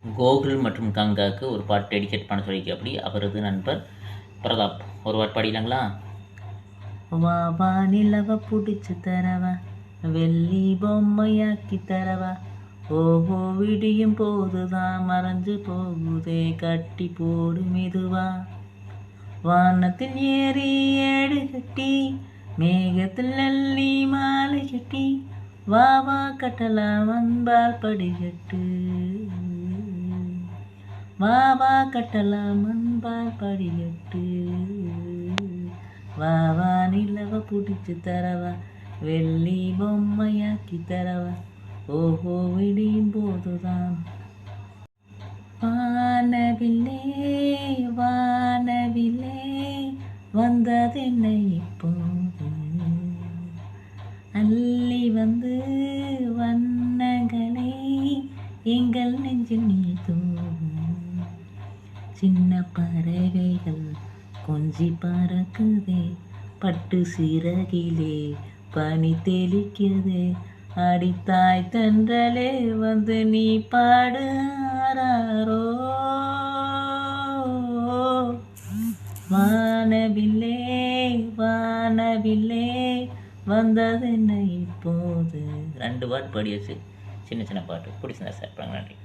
கோகுல் மற்றும் கங்காவுக்கு ஒரு பாட்டு டெடிகேட் பண்ண சொல்லிக்க. அப்படி அவரது நண்பர் பிரதாப் ஒரு பாட்டு பாடிக்கலாங்களா? வா வா நிலவ பிடிச்சி தரவா, வெள்ளி பொம்மையாக்கி தரவா, ஓஹோ விடியும் போதுதான் மறைஞ்சு போகுதே, கட்டி போடு மெதுவா. வானத்தில் ஏறி ஏடு கட்டி, மேகத்தில் அள்ளி மாலை கட்டி, வா வா கட்டலாம் அன்பால் படிக்கட்டு, வா வா கட்டலாம் அன்பால் படிக்கட்டு. வா வா நிலவ பிடிச்சி தரவா, வெள்ளி பொம்மையாக்கி தரவா, ஓஹோ விடியும் போதுதான். வானவில்லே வானவில்லே வந்ததென்னை இப்போது, அள்ளி வந்து வண்ணங்களை எங்கள் நெஞ்சில் நீ தூவும். சின்ன பறவைகள் கொஞ்சி பறக்குதே, பட்டு சிறகிலே பனி தெளிக்குதே, அடித்தாய் தென்றலே வந்து நீ பாடு ஆராரோ. வானவில்லே வானவில்லே வந்ததென்ன இப்போது. 2 பாட்டு பாடியாச்சு. சின்ன சின்ன பாட்டு பிடிச்சிருந்தா சார். நன்றி.